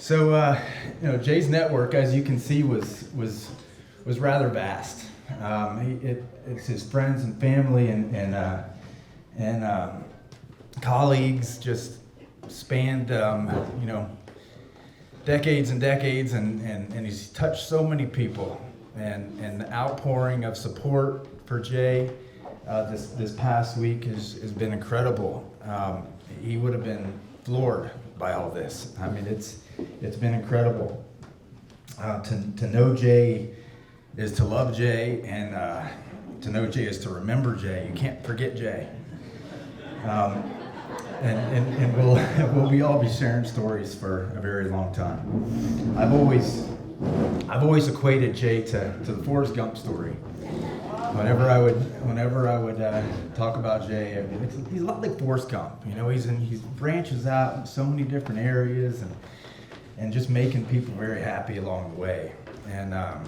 So, Jay's network, as you can see, was rather vast. It's his friends and family and colleagues just spanned, decades and decades, and he's touched so many people. And the outpouring of support for Jay this past week has been incredible. He would have been floored by all this. I mean, it's been incredible. To know Jay is to love Jay, and to know Jay is to remember Jay. You can't forget Jay. And we'll all be sharing stories for a very long time. I've always equated Jay to the Forrest Gump story. Whenever I would talk about Jay, he's a lot like Forrest Gump. He branches out in so many different areas and just making people very happy along the way. And I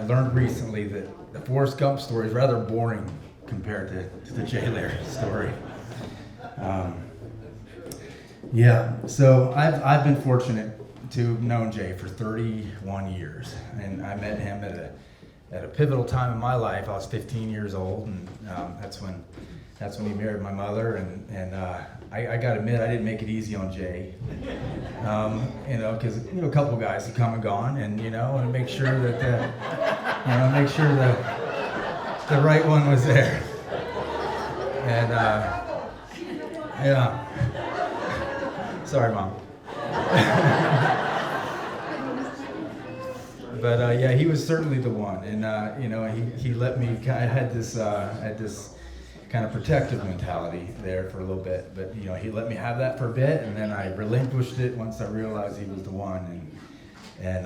learned recently that the Forrest Gump story is rather boring compared to the Jay Lehr story. So I've been fortunate to have known Jay for 31 years, and I met him at a pivotal time in my life. I was 15 years old, and that's when he married my mother. And I got to admit, I didn't make it easy on Jay, because a couple guys had come and gone, and make sure that the right one was there. And sorry, Mom. But he was certainly the one, and he let me. I had this kind of protective mentality there for a little bit, but he let me have that for a bit, and then I relinquished it once I realized he was the one. In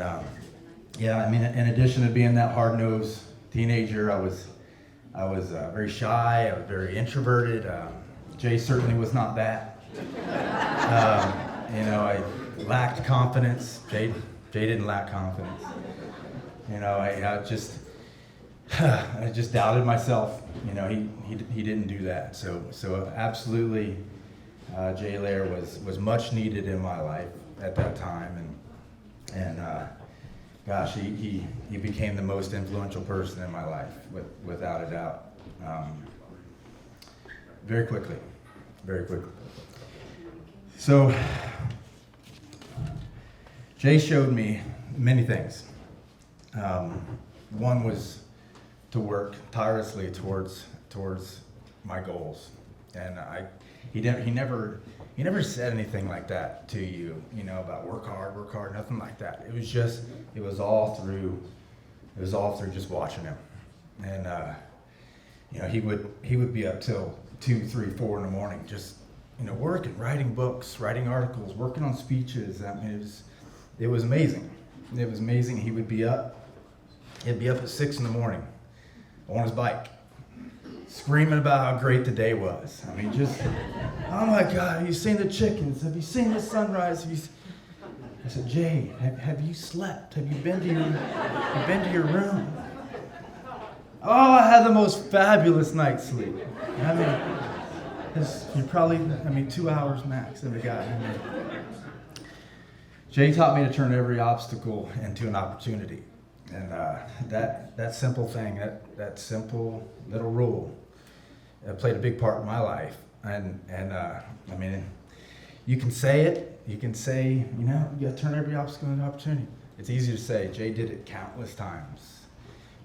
addition to being that hard-nosed teenager, I was very shy. I was very introverted. Jay certainly was not that. I lacked confidence. Jay didn't lack confidence. I just doubted myself. He didn't do that. So absolutely, Jay Lehr was much needed in my life at that time, and gosh, he became the most influential person in my life without a doubt. Very quickly. So Jay showed me many things. One was to work tirelessly towards my goals, and he never said anything like that to you, about work hard, nothing like that. It was all through just watching him, and he would be up till 2, 3, 4 in the morning, just working, writing books, writing articles, working on speeches. I mean, it was amazing. It was amazing. He'd be up at 6 in the morning on his bike, screaming about how great the day was. I mean, just, oh my God, have you seen the chickens? Have you seen the sunrise? I said, Jay, have you slept? Have you been to your room? Oh, I had the most fabulous night's sleep. I mean, you're probably, 2 hours max of a guy. Jay taught me to turn every obstacle into an opportunity. And that simple thing, that simple little rule, played a big part in my life. And you can say it. You can say, you got to turn every obstacle into an opportunity. It's easy to say. Jay did it countless times.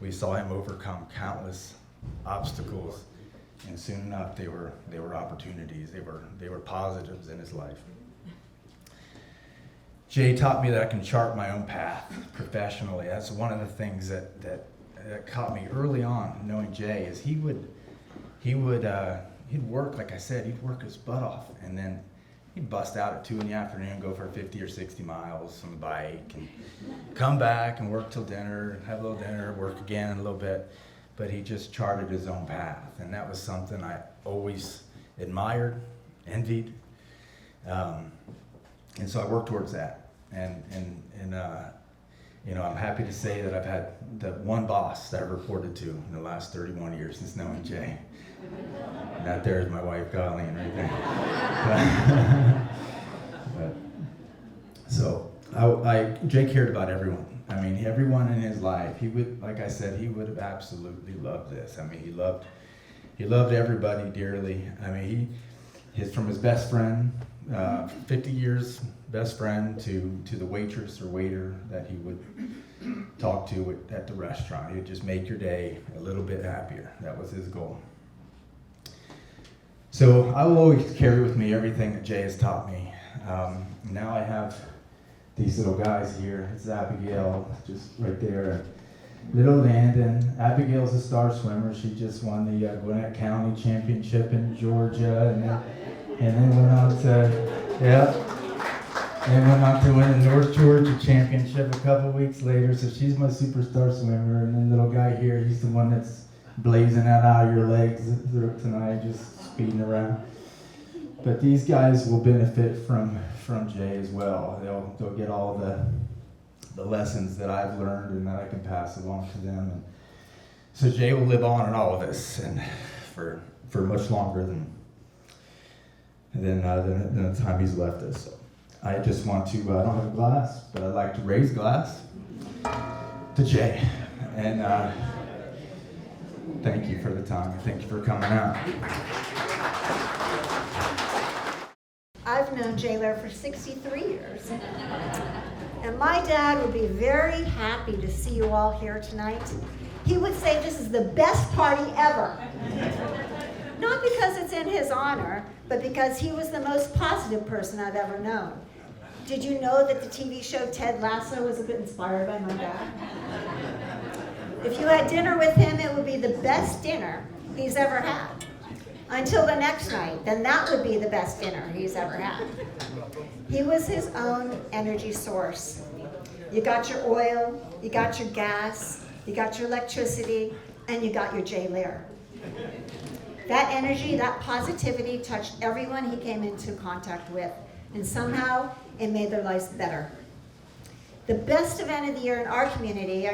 We saw him overcome countless obstacles, and soon enough, they were opportunities. They were positives in his life. Jay taught me that I can chart my own path professionally. That's one of the things that caught me early on, knowing Jay, is he'd work, like I said, he'd work his butt off, and then he'd bust out at 2 in the afternoon, go for 50 or 60 miles on the bike, and come back and work till dinner, have a little dinner, work again a little bit. But he just charted his own path, and that was something I always admired, envied. And so I worked towards that, and I'm happy to say that I've had the one boss that I've reported to in the last 31 years since knowing Jay. That there is my wife, Colleen, right there. Jay cared about everyone. I mean, everyone in his life. He would, like I said, he would have absolutely loved this. I mean, he loved everybody dearly. I mean, from his best friend, 50 years best friend, to the waitress or waiter that he would talk to at the restaurant. He would just make your day a little bit happier. That was his goal. So I will always carry with me everything that Jay has taught me. Now I have these little guys here. It's Abigail, just right there. Little Landon. Abigail's a star swimmer. She just won the Gwinnett County Championship in Georgia, and then went on to win the North Georgia Championship a couple weeks later. So she's my superstar swimmer. And then little guy here, he's the one that's blazing out of your legs tonight, just speeding around. But these guys will benefit from Jay as well. They'll get all the lessons that I've learned and that I can pass along to them. And so Jay will live on in all of this, and for much longer than the time he's left us. So I just want to, I don't have a glass, but I'd like to raise a glass to Jay. And thank you for the time. Thank you for coming out. I've known Jay Lehr for 63 years. And my dad would be very happy to see you all here tonight. He would say this is the best party ever. Not because it's in his honor, but because he was the most positive person I've ever known. Did you know that the TV show Ted Lasso was a bit inspired by my dad? If you had dinner with him, it would be the best dinner he's ever had. Until the next night, then that would be the best dinner he's ever had. He was his own energy source. You got your oil, you got your gas, you got your electricity, and you got your Jay Lehr. That energy, that positivity touched everyone he came into contact with, and somehow it made their lives better. The best event of the year in our community,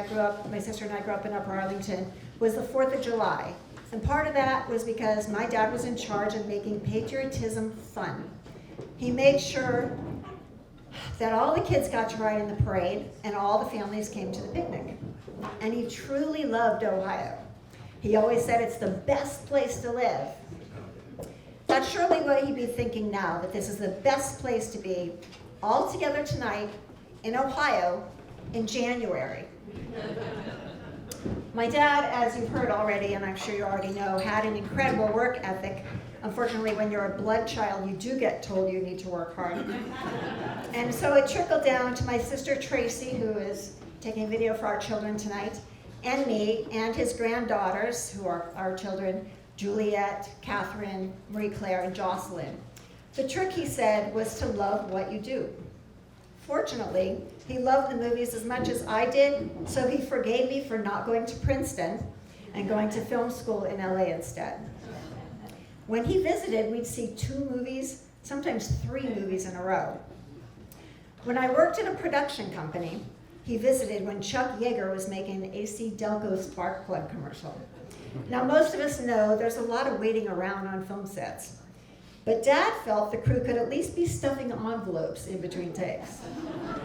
my sister and I grew up in Upper Arlington, was the 4th of July. And part of that was because my dad was in charge of making patriotism fun. He made sure that all the kids got to ride in the parade and all the families came to the picnic. And he truly loved Ohio. He always said it's the best place to live. That's surely what he'd be thinking now, that this is the best place to be, all together tonight in Ohio in January. My dad, as you've heard already, and I'm sure you already know, had an incredible work ethic. Unfortunately, when you're a blood child, you do get told you need to work hard. And so it trickled down to my sister Tracy, who is taking video for our children tonight, and me, and his granddaughters, who are our children, Juliet, Catherine, Marie Claire, and Jocelyn. The trick, he said, was to love what you do. Fortunately, he loved the movies as much as I did, so he forgave me for not going to Princeton and going to film school in LA instead. When he visited, we'd see 2 movies, sometimes 3 movies in a row. When I worked at a production company, he visited when Chuck Yeager was making an AC Delco spark plug commercial. Now, most of us know there's a lot of waiting around on film sets. But Dad felt the crew could at least be stuffing envelopes in between takes.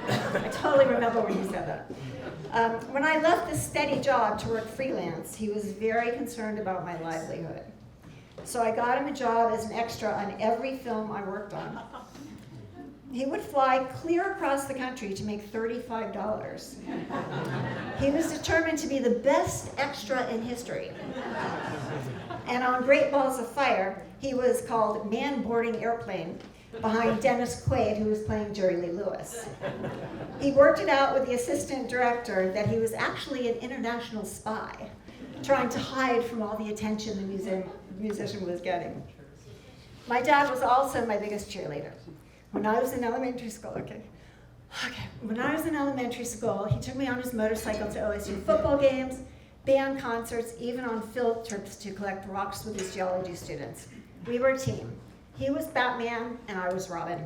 I totally remember when he said that. When I left this steady job to work freelance, he was very concerned about my livelihood. So I got him a job as an extra on every film I worked on. He would fly clear across the country to make $35. He was determined to be the best extra in history. And on Great Balls of Fire, he was called Man Boarding Airplane behind Dennis Quaid, who was playing Jerry Lee Lewis. He worked it out with the assistant director that he was actually an international spy, trying to hide from all the attention the musician was getting. My dad was also my biggest cheerleader. When I was in elementary school, when I was in elementary school, he took me on his motorcycle to OSU football games, band concerts, even on field trips to collect rocks with his geology students. We were a team. He was Batman and I was Robin.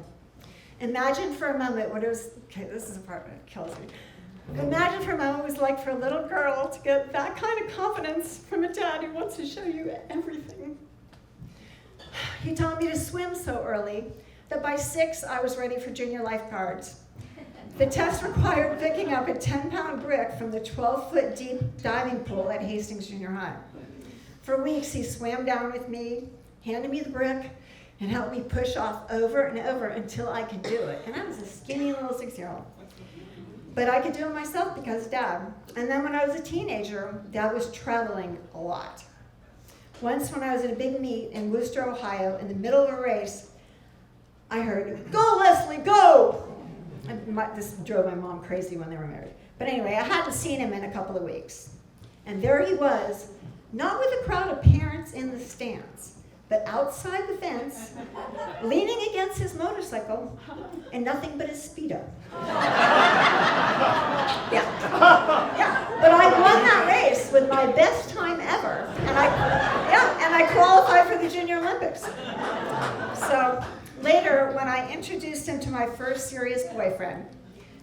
Imagine for a moment what it was, this is the part that kills me. Imagine for a moment what it was like for a little girl to get that kind of confidence from a dad who wants to show you everything. He taught me to swim so early that by 6 I was ready for junior lifeguards. The test required picking up a 10-pound brick from the 12-foot deep diving pool at Hastings Junior High. For weeks, he swam down with me, handed me the brick, and helped me push off over and over until I could do it. And I was a skinny little 6-year-old. But I could do it myself because of Dad. And then when I was a teenager, Dad was traveling a lot. Once when I was at a big meet in Worcester, Ohio, in the middle of a race, I heard, "Go, Leslie, go!" And this drove my mom crazy when they were married. But anyway, I hadn't seen him in a couple of weeks. And there he was, not with a crowd of parents in the stands, but outside the fence, leaning against his motorcycle, and nothing but his Speedo. Yeah. But I won that race with my best time ever, and I qualified for the Junior Olympics. So later, when I introduced him to my first serious boyfriend,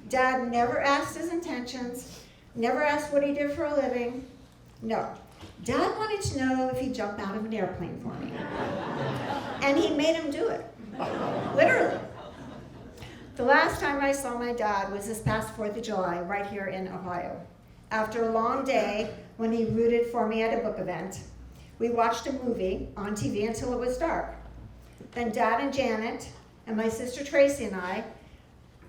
Dad never asked his intentions, never asked what he did for a living. No. Dad wanted to know if he'd jump out of an airplane for me. And he made him do it. Literally. The last time I saw my dad was this past 4th of July, right here in Ohio. After a long day, when he rooted for me at a book event, we watched a movie on TV until it was dark. Then Dad and Janet and my sister Tracy and I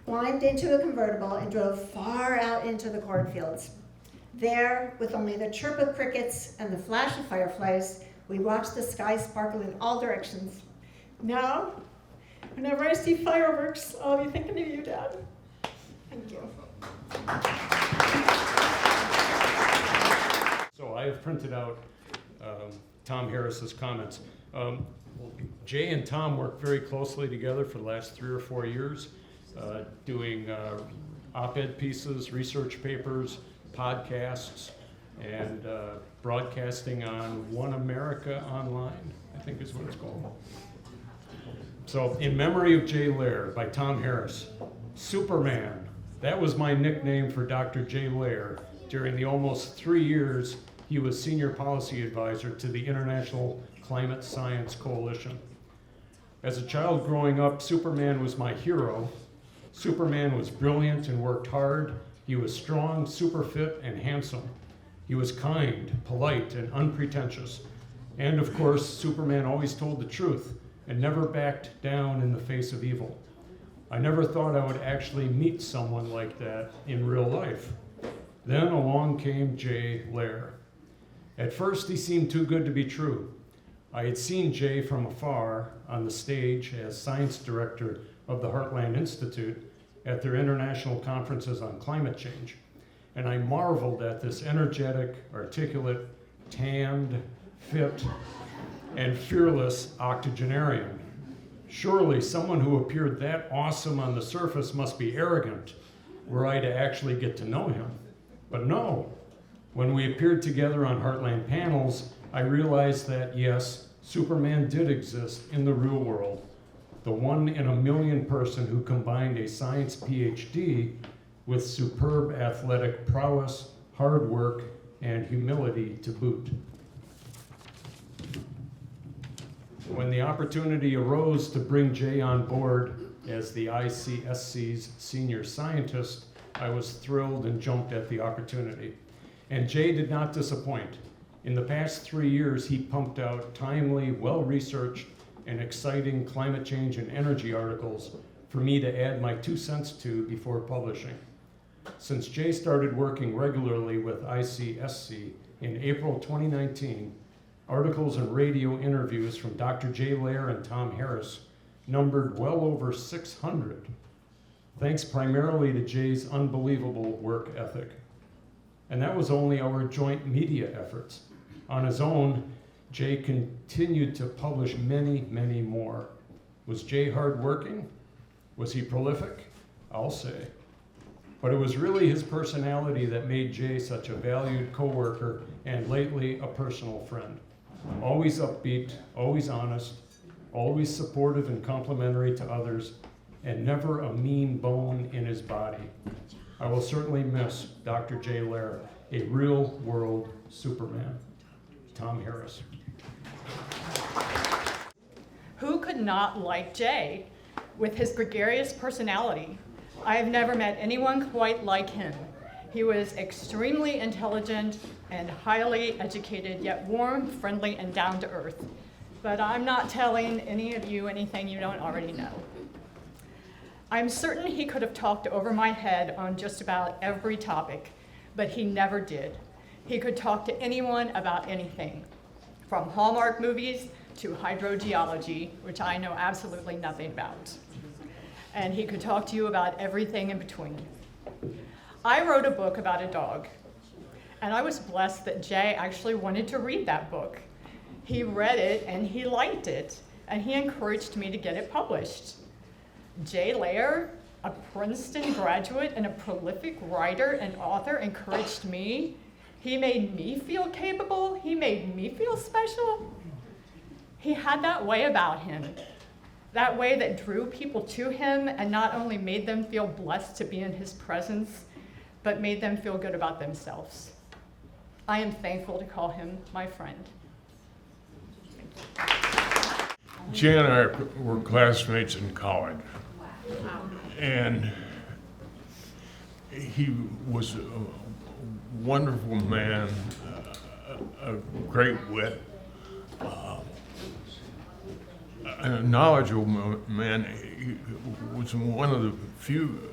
climbed into a convertible and drove far out into the cornfields. There, with only the chirp of crickets and the flash of fireflies, we watched the sky sparkle in all directions. Now, whenever I see fireworks, I'll be thinking of you, Dad. Thank you. So I have printed out Tom Harris's comments. Jay and Tom worked very closely together for the last 3 or 4 years, doing op-ed pieces, research papers, podcasts, and broadcasting on One America Online, I think is what it's called. So, In Memory of Jay Lehr by Tom Harris. Superman, that was my nickname for Dr. Jay Lehr during the almost 3 years he was senior policy advisor to the International Climate Science Coalition. As a child growing up, Superman was my hero. Superman was brilliant and worked hard. He was strong, super fit, and handsome. He was kind, polite, and unpretentious. And of course, Superman always told the truth and never backed down in the face of evil. I never thought I would actually meet someone like that in real life. Then along came Jay Lehr. At first, he seemed too good to be true. I had seen Jay from afar on the stage as science director of the Heartland Institute at their international conferences on climate change. And I marveled at this energetic, articulate, tanned, fit, and fearless octogenarian. Surely someone who appeared that awesome on the surface must be arrogant were I to actually get to know him. But no, when we appeared together on Heartland panels, I realized that yes, Superman did exist in the real world. The 1 in a million person who combined a science PhD with superb athletic prowess, hard work, and humility to boot. When the opportunity arose to bring Jay on board as the ICSC's senior scientist, I was thrilled and jumped at the opportunity. And Jay did not disappoint. In the past 3 years, he pumped out timely, well-researched, and exciting climate change and energy articles for me to add my 2 cents to before publishing. Since Jay started working regularly with ICSC in April 2019, articles and radio interviews from Dr. Jay Lehr and Tom Harris numbered well over 600, thanks primarily to Jay's unbelievable work ethic. And that was only our joint media efforts. On his own, Jay continued to publish many, many more. Was Jay hardworking? Was he prolific? I'll say. But it was really his personality that made Jay such a valued coworker and lately a personal friend. Always upbeat, always honest, always supportive and complimentary to others, and never a mean bone in his body. I will certainly miss Dr. Jay Lehr, a real-world Superman. Tom Harris. Who could not like Jay? With his gregarious personality, I have never met anyone quite like him. He was extremely intelligent and highly educated, yet warm, friendly, and down to earth. But I'm not telling any of you anything you don't already know. I'm certain he could have talked over my head on just about every topic, but he never did. He could talk to anyone about anything, from Hallmark movies to hydrogeology, which I know absolutely nothing about. And he could talk to you about everything in between. I wrote a book about a dog, and I was blessed that Jay actually wanted to read that book. He read it and he liked it, and he encouraged me to get it published. Jay Lehr, a Princeton graduate and a prolific writer and author, encouraged me. He made me feel capable. He made me feel special. He had that way about him, that way that drew people to him and not only made them feel blessed to be in his presence, but made them feel good about themselves. I am thankful to call him my friend. Jay and I were classmates in college, and he was a wonderful man, a great wit, a knowledgeable man. He was one of the few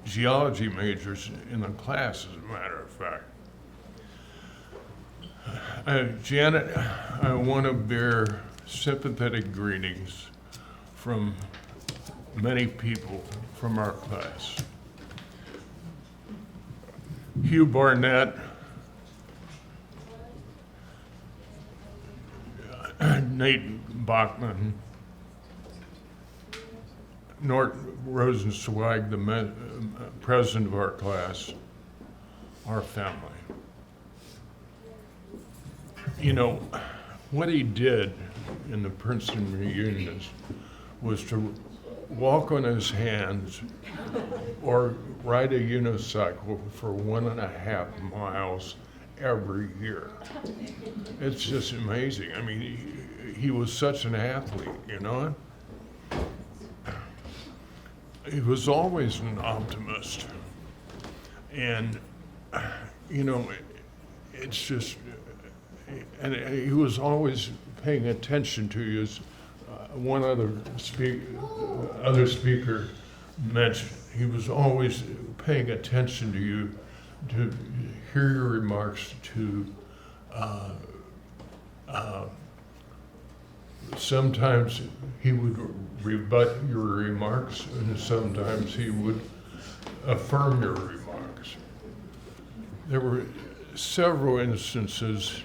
geology majors in the class, as a matter of fact. Janet, I want to bear sympathetic greetings from many people from our class. Hugh Barnett, Nate Bachman, Nort Rosenzweig, the president of our class, our family. You know, what he did in the Princeton reunions was to walk on his hands or ride a unicycle for 1.5 miles every year. It's just amazing. I mean, he was such an athlete, you know? He was always an optimist. And, you know, it's just, and he was always paying attention to you, as one other speaker mentioned. He was always paying attention to you, to hear your remarks, to sometimes he would rebut your remarks, and sometimes he would affirm your remarks. There were several instances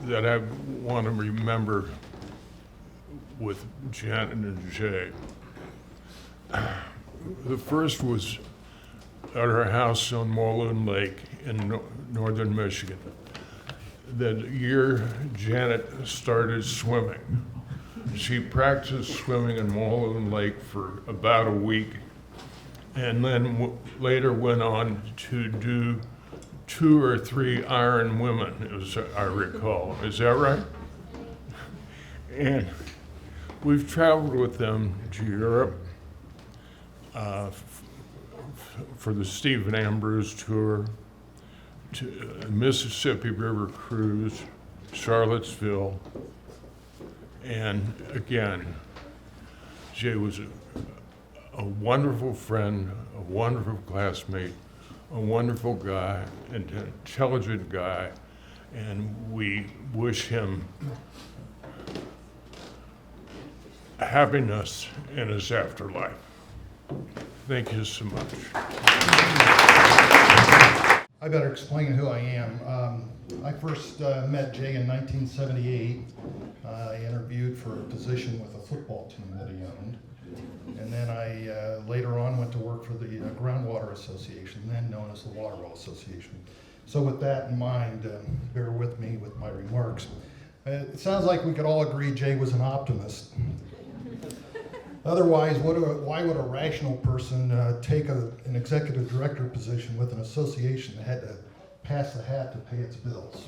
that I want to remember with Janet and Jay. The first was at our house on Walloon Lake in northern Michigan. The year Janet started swimming. She practiced swimming in Walloon Lake for about a week, and then later went on to do 2 or 3 Iron Women, as I recall. Is that right? And we've traveled with them to Europe for the Stephen Ambrose tour, to Mississippi River Cruise, Charlottesville, and again, Jay was a wonderful friend, a wonderful classmate, a wonderful guy, an intelligent guy, and we wish him happiness in his afterlife. Thank you so much. I better explain who I am. I first met Jay in 1978. I interviewed for a position with a football team that he owned. And then I later on went to work for the Groundwater Association, then known as the Waterwell Association. So with that in mind, bear with me with my remarks. It sounds like we could all agree Jay was an optimist. Otherwise, why would a rational person take an executive director position with an association that had to pass the hat to pay its bills?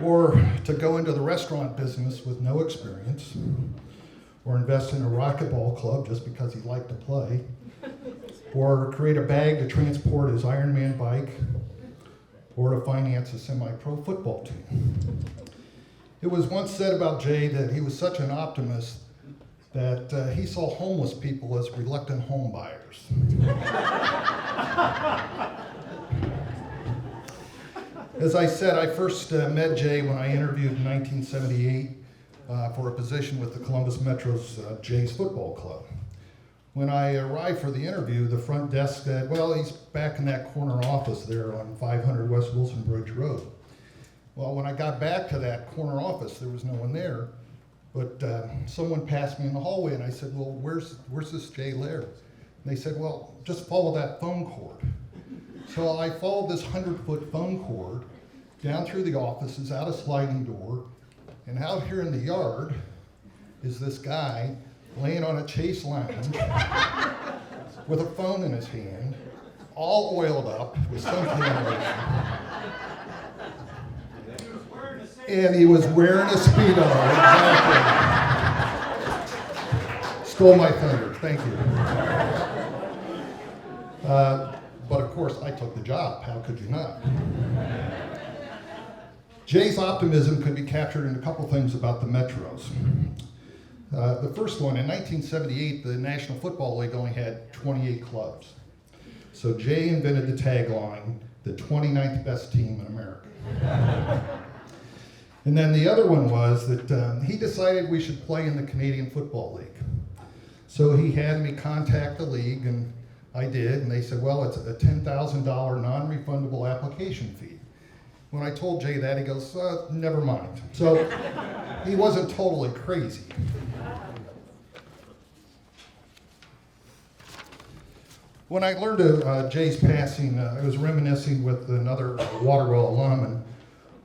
or to go into the restaurant business with no experience, or invest in a racquetball club just because he liked to play, or create a bag to transport his Ironman bike, or to finance a semi-pro football team. It was once said about Jay that he was such an optimist that he saw homeless people as reluctant home buyers. As I said, I first met Jay when I interviewed in 1978 for a position with the Columbus Metro's Jay's Football Club. When I arrived for the interview, the front desk said, well, he's back in that corner office there on 500 West Wilson Bridge Road. Well, when I got back to that corner office, there was no one there, but someone passed me in the hallway, and I said, well, where's this Jay Lehr? And they said, well, just follow that phone cord. So I followed this 100-foot phone cord down through the offices, out a sliding door, and out here in the yard is this guy laying on a Chase lounge with a phone in his hand, all oiled up with suntan lotion. And he was wearing a Speedo, exactly. Stole my thunder, thank you. But of course, I took the job. How could you not? Jay's optimism could be captured in a couple things about the Metros. The first one, in 1978, the National Football League only had 28 clubs. So Jay invented the tagline, the 29th best team in America. And then the other one was that he decided we should play in the Canadian Football League. So he had me contact the league, and I did, and they said, well, it's a $10,000 non-refundable application fee. When I told Jay that, he goes, never mind. So he wasn't totally crazy. When I learned of Jay's passing, I was reminiscing with another Waterwell alum, and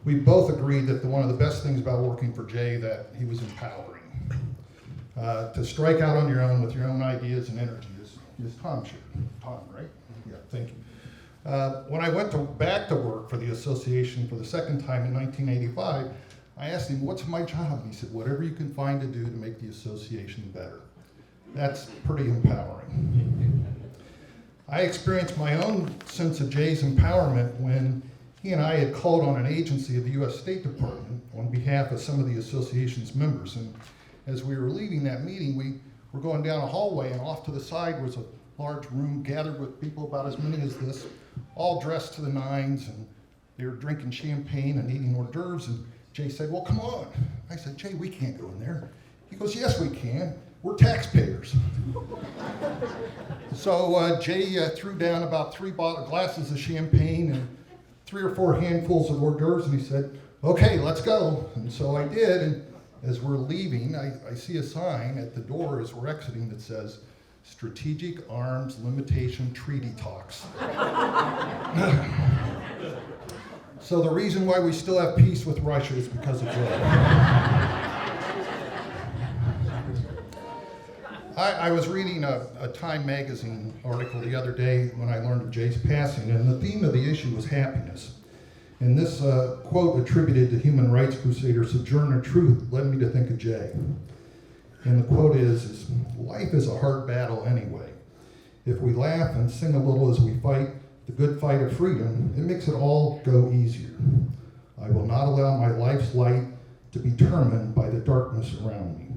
we both agreed that one of the best things about working for Jay, that he was empowering. To strike out on your own with your own ideas and energy is Tom's share. Tom, right? Yeah, thank you. When I went back to work for the association for the second time in 1985, I asked him, what's my job? And he said, whatever you can find to do to make the association better. That's pretty empowering. I experienced my own sense of Jay's empowerment when he and I had called on an agency of the U.S. State Department on behalf of some of the association's members. And as we were leaving that meeting, we were going down a hallway, and off to the side was a large room gathered with people about as many as this, all dressed to the nines, and they were drinking champagne and eating hors d'oeuvres. And Jay said, well, come on. I said, Jay, we can't go in there. He goes, yes, we can. We're taxpayers. So Jay threw down about 3 glasses of champagne and 3 or 4 handfuls of hors d'oeuvres, and he said, okay, let's go. And so I did, and as we're leaving, I see a sign at the door as we're exiting that says, Strategic Arms Limitation Treaty Talks. So the reason why we still have peace with Russia is because of Jay. I was reading a Time magazine article the other day when I learned of Jay's passing, and the theme of the issue was happiness. And this quote attributed to human rights crusader Sojourner Truth led me to think of Jay. And the quote is, life is a hard battle anyway. If we laugh and sing a little as we fight the good fight of freedom, it makes it all go easier. I will not allow my life's light to be determined by the darkness around me.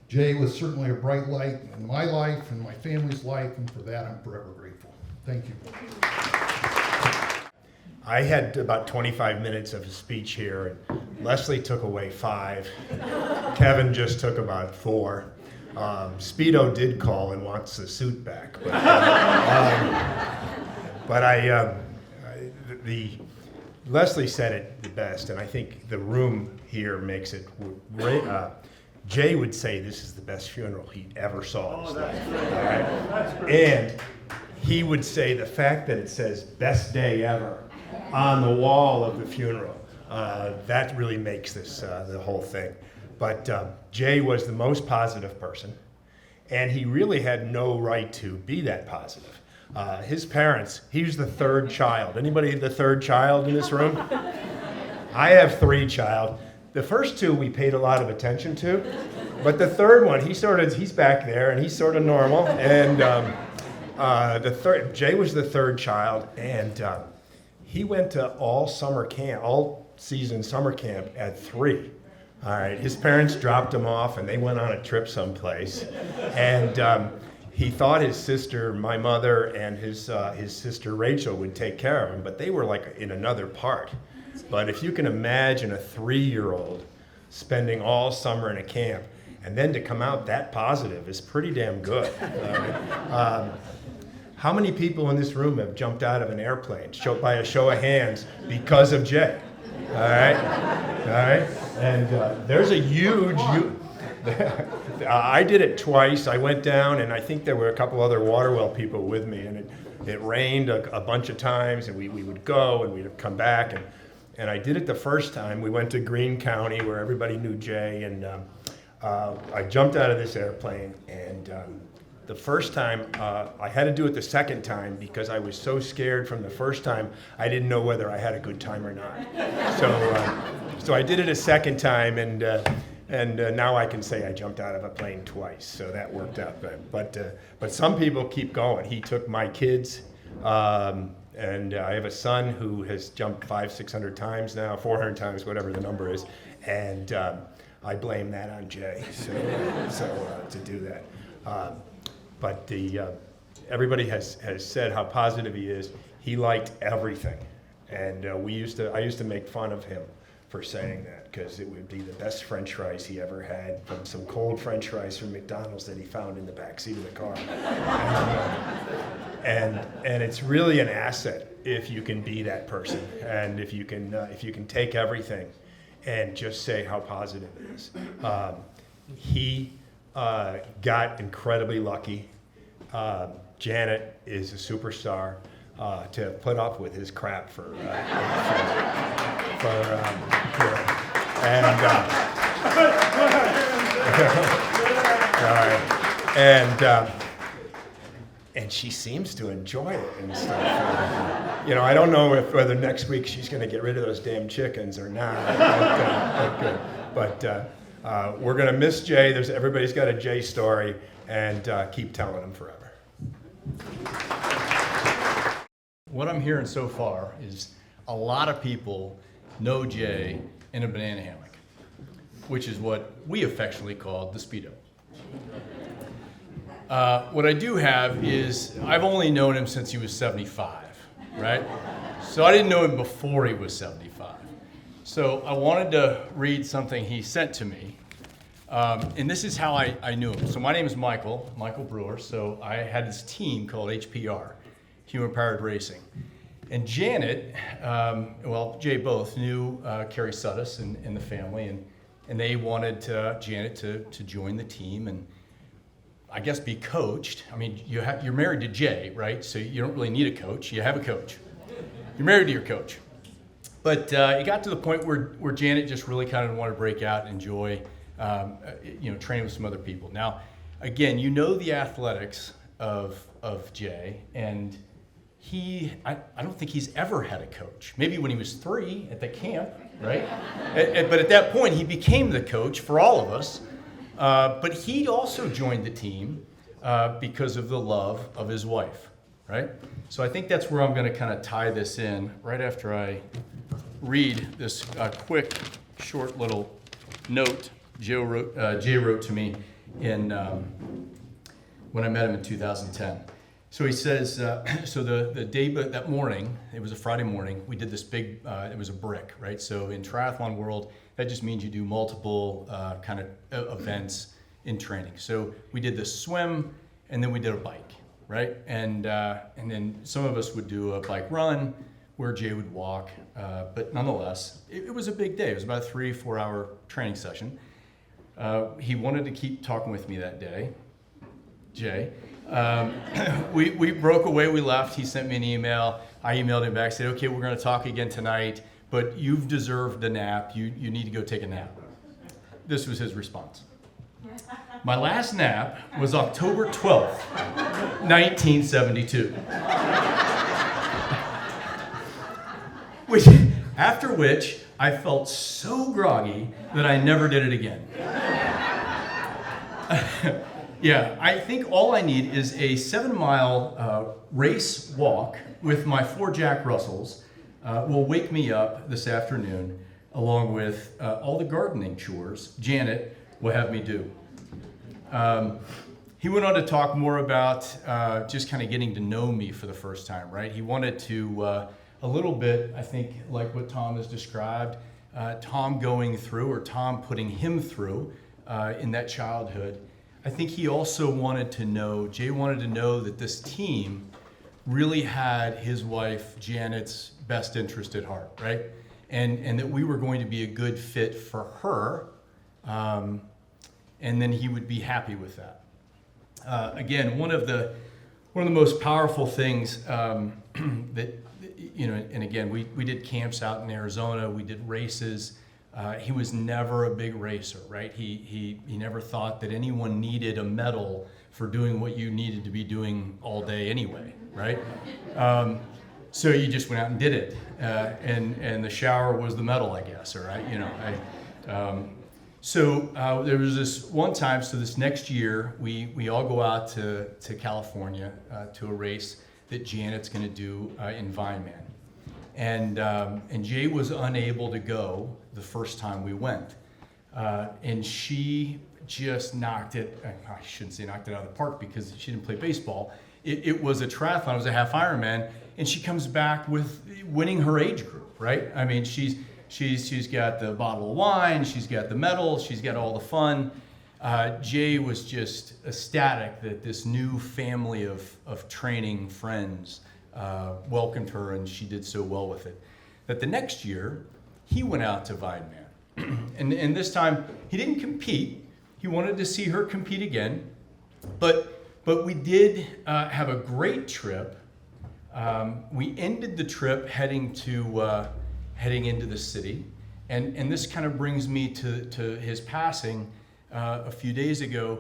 Jay was certainly a bright light in my life and my family's life, and for that I'm forever grateful. Thank you. I had about 25 minutes of a speech here, and Leslie took away 5. Kevin just took about 4. Speedo did call and wants the suit back. But Leslie said it the best, and I think the room here makes it. Jay would say this is the best funeral he ever saw in his life. Right? And he would say the fact that it says best day ever on the wall of the funeral, that really makes this the whole thing. But Jay was the most positive person, and he really had no right to be that positive. His parents, he was the 3rd child. Anybody the 3rd child in this room? I have 3, child. The first 2 we paid a lot of attention to, but the third one, he's back there and he's sort of normal. And Jay was the 3rd child, and he went to all season summer camp at 3. All right, his parents dropped him off and they went on a trip someplace. And he thought his sister, my mother, and his sister Rachel would take care of him, but they were like in another part. But if you can imagine a 3-year-old spending all summer in a camp and then to come out that positive is pretty damn good. How many people in this room have jumped out of an airplane by a show of hands because of Jay? All right? And there's a huge... I did it twice. I went down, and I think there were a couple other Waterwell people with me, and it rained a bunch of times, and we would go, and we'd come back, and I did it the first time. We went to Greene County, where everybody knew Jay, and I jumped out of this airplane, and the first time, I had to do it the second time because I was so scared from the first time, I didn't know whether I had a good time or not. So I did it a second time, and now I can say I jumped out of a plane twice, so that worked out good. But some people keep going. He took my kids, and I have a son who has jumped 500-600 times now, 400 times, whatever the number is, and I blame that on Jay. So to do that, but everybody has said how positive he is. He liked everything, and I used to make fun of him for saying that, because it would be the best French fries he ever had from some cold French fries from McDonald's that he found in the back seat of the car. And it's really an asset if you can be that person, and if you can take everything and just say how positive it is. He got incredibly lucky. Janet is a superstar. To put up with his crap for and she seems to enjoy it and stuff. I don't know whether next week she's going to get rid of those damn chickens or not. But we're going to miss Jay. Everybody's got a Jay story, and keep telling them forever. What I'm hearing so far is a lot of people know Jay in a banana hammock, which is what we affectionately call the Speedo. What I do have is I've only known him since he was 75, right? So I didn't know him before he was 75. So I wanted to read something he sent to me. And this is how I knew him. So my name is Michael Brewer. So I had this team called HPR. Human Powered Racing. And Janet, Jay both knew Carrie Suddas and the family, and they wanted Janet to join the team and I guess be coached. I mean, you're married to Jay, right? So you don't really need a coach. You have a coach. You're married to your coach. But it got to the point where Janet just really kind of wanted to break out and enjoy training with some other people. Now, again, you know the athletics of Jay, and I don't think he's ever had a coach. Maybe when he was 3 at the camp, right? But at that point, he became the coach for all of us. But he also joined the team because of the love of his wife, right? So I think that's where I'm going to kind of tie this in right after I read this quick, short little note Jay wrote to me when I met him in 2010. So he says, the day, that morning, it was a Friday morning, we did this big, it was a brick, right? So in triathlon world, that just means you do multiple kind of events in training. So we did the swim, and then we did a bike, right? And then some of us would do a bike run, where Jay would walk, but nonetheless, it was a big day. It was about a 3-4 hour training session. He wanted to keep talking with me that day, Jay. We broke away, we left, he sent me an email, I emailed him back, said, okay, we're gonna talk again tonight, but you've deserved a nap, you need to go take a nap. This was his response. My last nap was October 12th, 1972. After which, I felt so groggy that I never did it again. Yeah, I think all I need is a 7-mile race walk with my 4 Jack Russells will wake me up this afternoon, along with all the gardening chores Janet will have me do. He went on to talk more about just kind of getting to know me for the first time, right? He wanted to, a little bit, I think, like what Tom has described, Tom going through, or Tom putting him through in that childhood. I think he also wanted to know, Jay wanted to know that this team really had his wife Janet's best interest at heart, right? And that we were going to be a good fit for her, and then he would be happy with that. Again, one of the most powerful things that, you know, and again, we did camps out in Arizona, we did races. He was never a big racer, right? He never thought that anyone needed a medal for doing what you needed to be doing all day anyway, right? So you just went out and did it, and the shower was the medal, I guess, all right? You know, so there was this one time, so this next year, we all go out to California to a race that Janet's gonna do in Vineman. And Jay was unable to go the first time we went. And she just knocked it, I shouldn't say knocked it out of the park because she didn't play baseball. It was a triathlon, it was a half Ironman, and she comes back with winning her age group, right? I mean, she's got the bottle of wine, she's got the medal, she's got all the fun. Jay was just ecstatic that this new family of training friends welcomed her, and she did so well with it. That the next year, he went out to Vineman. and this time, he didn't compete. He wanted to see her compete again. But we did have a great trip. We ended the trip heading into the city. And this kind of brings me to his passing a few days ago.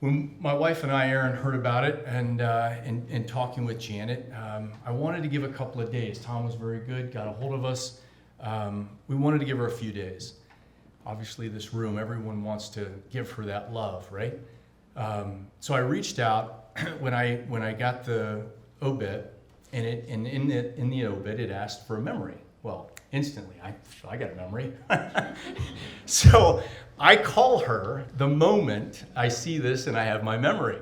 When my wife and I, Erin, heard about it and talking with Janet, I wanted to give a couple of days. Tom was very good, got a hold of us. We wanted to give her a few days. Obviously, this room, everyone wants to give her that love, right? So I reached out when I got the obit, and in the obit, it asked for a memory. Well, instantly, I got a memory. So I call her the moment I see this and I have my memory.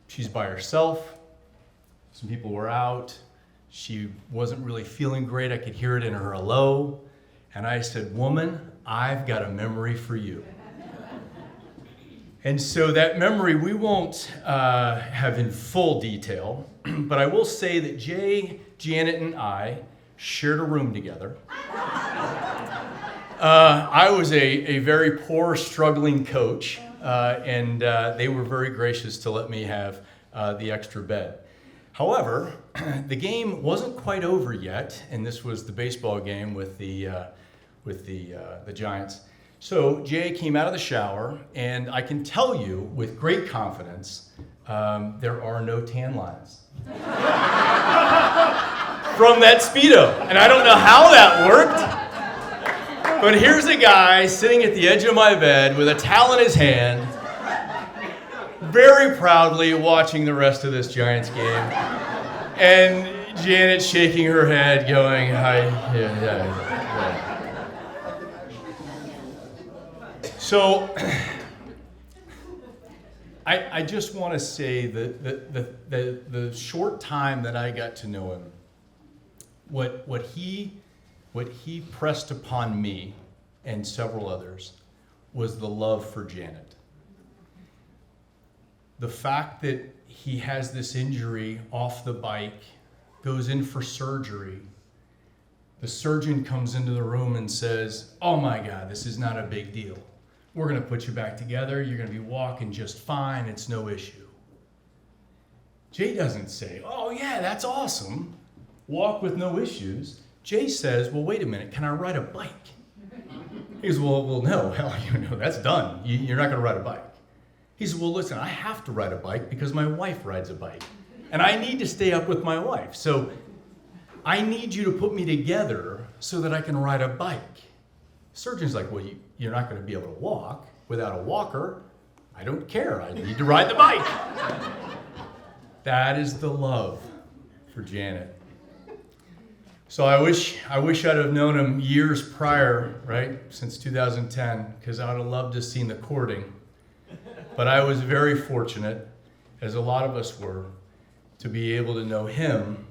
She's by herself. Some people were out. She wasn't really feeling great. I could hear it in her hello. And I said, "Woman, I've got a memory for you." And so that memory we won't have in full detail, but I will say that Jay, Janet, and I shared a room together. I was a very poor, struggling coach, and they were very gracious to let me have the extra bed. However, the game wasn't quite over yet, and this was the baseball game with the Giants. So Jay came out of the shower, and I can tell you with great confidence, there are no tan lines from that Speedo. And I don't know how that worked, but here's a guy sitting at the edge of my bed with a towel in his hand, very proudly watching the rest of this Giants game. And Janet shaking her head, going, "Hi, yeah. So I just want to say that the short time that I got to know him, what he pressed upon me and several others was the love for Janet. The fact that he has this injury off the bike, goes in for surgery. The surgeon comes into the room and says, "Oh my God, this is not a big deal. We're going to put you back together. You're going to be walking just fine. It's no issue." Jay doesn't say, "Oh yeah, that's awesome. Walk with no issues." Jay says, "Well, wait a minute. Can I ride a bike?" He goes, well, no. Hell, that's done. You're not going to ride a bike. He said, "Well, listen, I have to ride a bike because my wife rides a bike. And I need to stay up with my wife. So I need you to put me together so that I can ride a bike. Surgeon's like, well, you're not going to be able to walk without a walker. I don't care. I need to ride the bike. That is the love for Janet. So I wish I'd have known him years prior, right, since 2010, because I would have loved to have seen the courting. But I was very fortunate, as a lot of us were, to be able to know him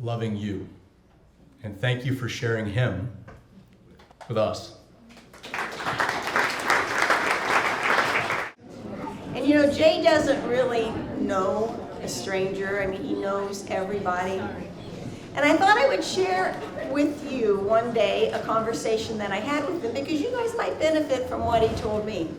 loving you. And thank you for sharing him with us. And you know, Jay doesn't really know a stranger. I mean, he knows everybody. And I thought I would share with you one day a conversation that I had with him, because you guys might benefit from what he told me.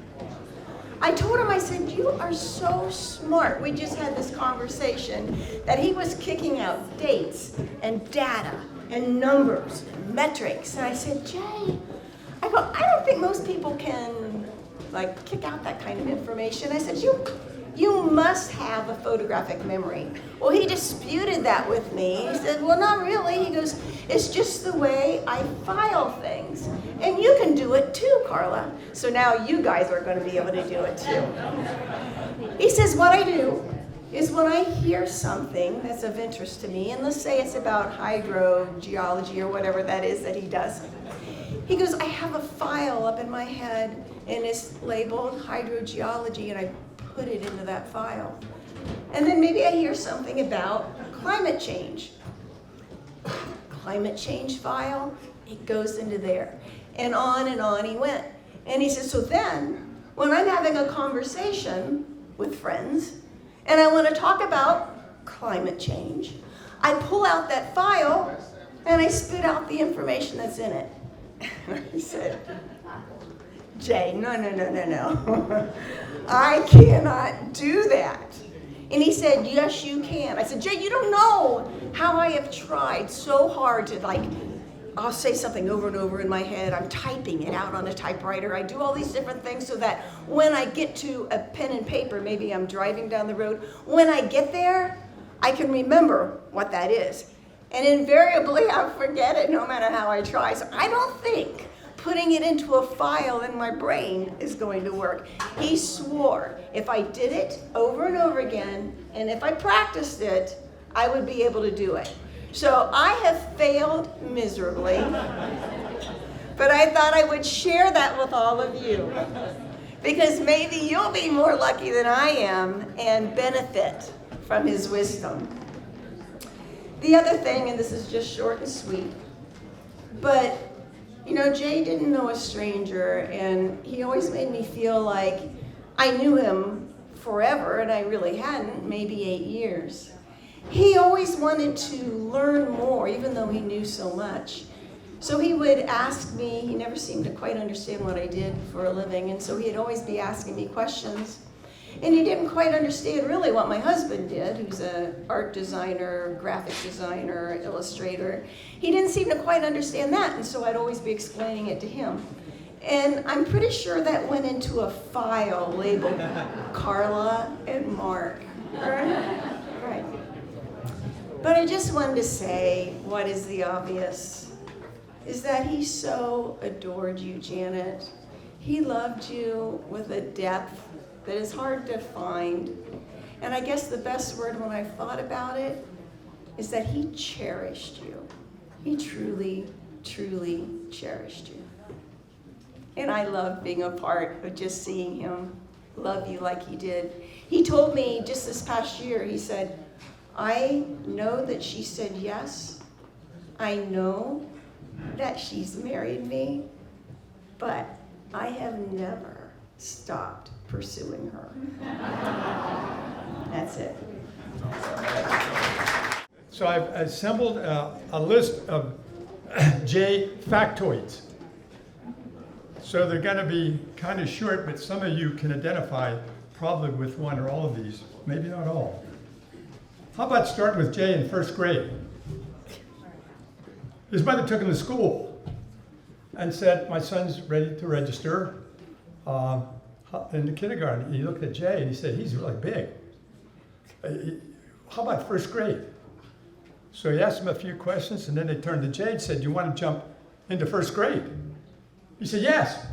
I told him, I said, you are so smart. We just had this conversation that he was kicking out dates and data and numbers and metrics. And I said, Jay, I don't think most people can like kick out that kind of information. I said, you must have a photographic memory. Well, he disputed that with me. He said, well, not really. He goes, it's just the way I file things. And you can do it too, Carla. So now you guys are going to be able to do it too. He says, what I do is when I hear something that's of interest to me, and let's say it's about hydrogeology or whatever that is that he does, he goes, I have a file up in my head and it's labeled hydrogeology, and I put it into that file. And then maybe I hear something about climate change. Climate change file, it goes into there. And on he went. And he said, so then, when I'm having a conversation with friends, and I want to talk about climate change, I pull out that file, and I spit out the information that's in it. He said, Jay, no. I cannot do that. And he said, yes, you can. I said, Jay, you don't know how I have tried so hard to I'll say something over and over in my head. I'm typing it out on a typewriter. I do all these different things so that when I get to a pen and paper, maybe I'm driving down the road, when I get there, I can remember what that is. And invariably, I forget it no matter how I try. So I don't think putting it into a file in my brain is going to work. He swore if I did it over and over again, and if I practiced it, I would be able to do it. So I have failed miserably, but I thought I would share that with all of you, because maybe you'll be more lucky than I am and benefit from his wisdom. The other thing, and this is just short and sweet, but you know, Jay didn't know a stranger, and he always made me feel like I knew him forever, and I really hadn't, maybe 8 years. He always wanted to learn more, even though he knew so much. So he would ask me, he never seemed to quite understand what I did for a living, and so he'd always be asking me questions. And he didn't quite understand really what my husband did, who's an art designer, graphic designer, illustrator. He didn't seem to quite understand that, and so I'd always be explaining it to him. And I'm pretty sure that went into a file labeled Carla and Mark. Right. But I just wanted to say, what is the obvious? Is that he so adored you, Janet. He loved you with a depth that is hard to find. And I guess the best word when I thought about it is that he cherished you. He truly, truly cherished you. And I loved being a part of just seeing him love you like he did. He told me just this past year, he said, I know that she said yes. I know that she's married me, but I have never stopped pursuing her. That's it. So I've assembled a list of J factoids. So they're going to be kind of short, but some of you can identify probably with one or all of these, maybe not all. How about starting with Jay in first grade? His mother took him to school and said, my son's ready to register in the kindergarten. He looked at Jay and he said, he's really big. How about first grade? So he asked him a few questions, and then they turned to Jay and said, do you want to jump into first grade? He said, yes.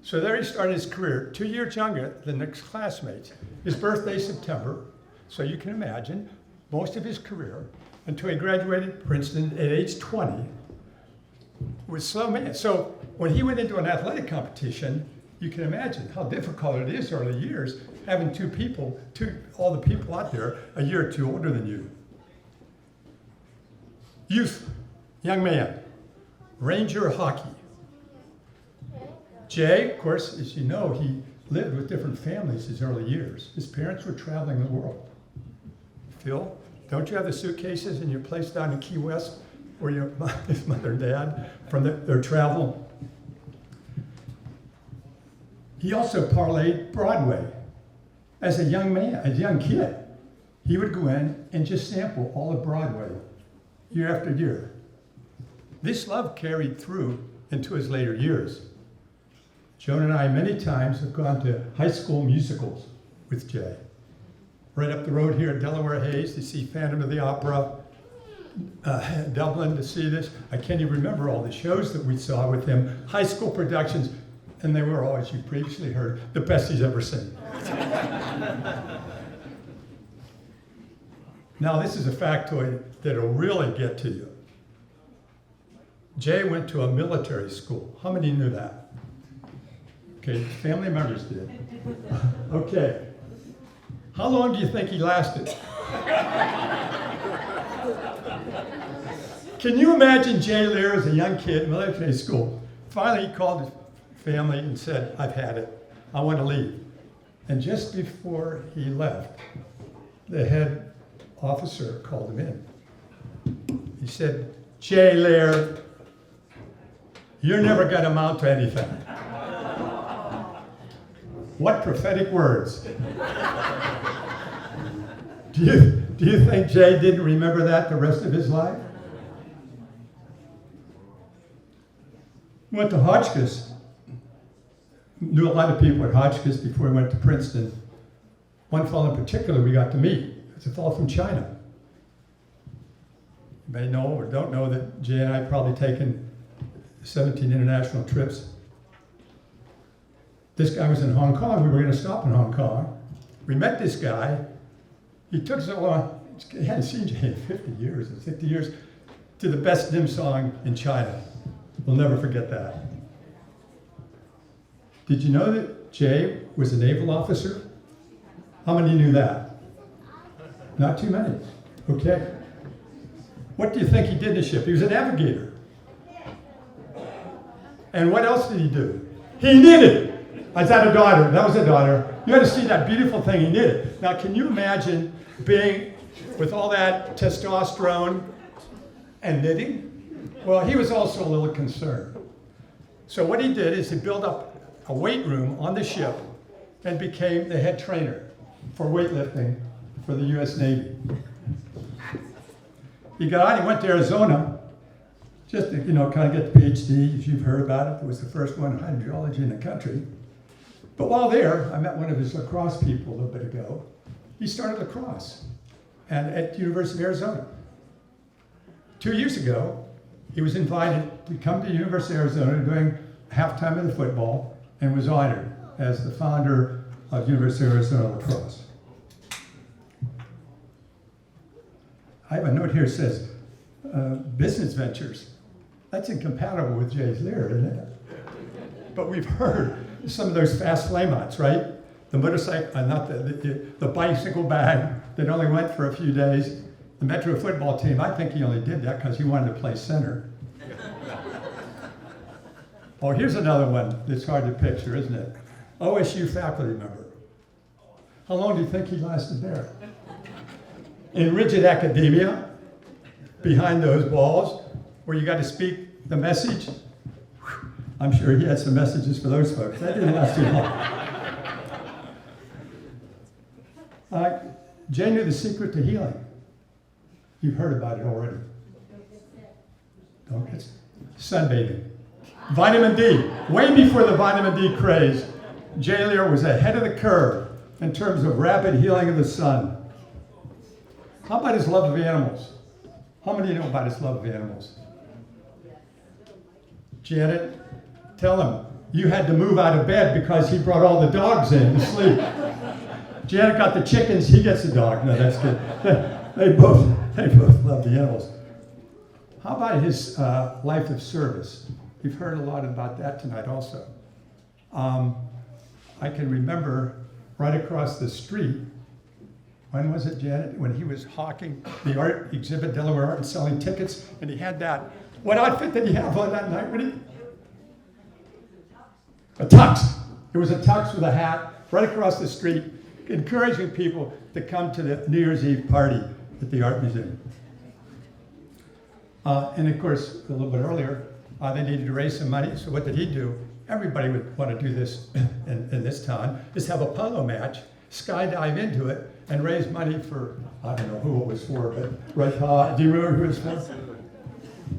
So there he started his career, 2 years younger than his classmates. His birthday, September, so you can imagine most of his career until he graduated Princeton at age 20 was slow man. So when he went into an athletic competition, you can imagine how difficult it is early years having all the people out there a year or two older than you. Youth, young man, Ranger hockey. Jay, of course, as you know, he lived with different families his early years. His parents were traveling the world. Phil, don't you have the suitcases in your place down in Key West where his mother and dad from their travel? He also parlayed Broadway. As a young man, a young kid, he would go in and just sample all of Broadway year after year. This love carried through into his later years. Joan and I many times have gone to high school musicals with Jay. Right up the road here at Delaware Hayes to see Phantom of the Opera, Dublin to see this. I can't even remember all the shows that we saw with him, high school productions, and they were all, as you previously heard, the best he's ever seen. Now this is a factoid that'll really get to you. Jay went to a military school. How many knew that? Okay, family members did. Okay. How long do you think he lasted? Can you imagine Jay Lehr as a young kid in military school? Finally, he called his family and said, I've had it. I want to leave. And just before he left, the head officer called him in. He said, Jay Lehr, you're never going to amount to anything. What prophetic words. Do you think Jay didn't remember that the rest of his life? Went to Hotchkiss. Knew a lot of people at Hotchkiss before he went to Princeton. One fellow in particular we got to meet. It's a fellow from China. You may know or don't know that Jay and I probably taken 17 international trips. This guy was in Hong Kong. We were going to stop in Hong Kong. We met this guy. He took us along. He hadn't seen Jay in 50 years or 60 years to the best dim song in China. We'll never forget that. Did you know that Jay was a naval officer? How many knew that? Not too many. Okay. What do you think he did in the ship? He was a navigator. And what else did he do? He knitted. Is that a daughter? That was a daughter. You had to see that beautiful thing he knitted. Now, can you imagine being with all that testosterone and knitting? Well, he was also a little concerned. So what he did is he built up a weight room on the ship and became the head trainer for weightlifting for the U.S. Navy. He got out, he went to Arizona just to, kind of get the PhD, as you've heard about it. It was the first one in hydrology in the country. But while there, I met one of his lacrosse people a little bit ago. He started lacrosse at the University of Arizona. 2 years ago, he was invited to come to the University of Arizona doing halftime of the football and was honored as the founder of University of Arizona Lacrosse. I have a note here that says, business ventures. That's incompatible with Jay's Lehr, isn't it? But we've heard some of those fast flameouts, right? The motorcycle, not the bicycle bag that only went for a few days. The Metro football team, I think he only did that because he wanted to play center. Oh, here's another one that's hard to picture, isn't it? OSU faculty member. How long do you think he lasted there? In rigid academia, behind those walls, where you got to speak the message. I'm sure he had some messages for those folks. That didn't last too long. Jay knew the secret to healing. You've heard about it already. Don't get sunbathing. Vitamin D. Way before the vitamin D craze, Jay Lehr was ahead of the curve in terms of rapid healing of the sun. How about his love of animals? How many know about his love of animals? Janet, tell him you had to move out of bed because he brought all the dogs in to sleep. Janet got the chickens, he gets the dog. No, that's good. They both love the animals. How about his life of service? You've heard a lot about that tonight also. I can remember right across the street, when was it, Janet? When he was hawking the art exhibit, Delaware Art, and selling tickets, and he had that. What outfit did he have on that night? A tux. It was a tux with a hat right across the street, encouraging people to come to the New Year's Eve party at the Art Museum. And of course, a little bit earlier, they needed to raise some money, so what did he do? Everybody would want to do this in this town, is have a polo match, skydive into it, and raise money for, I don't know who it was for, but right, do you remember who it was for?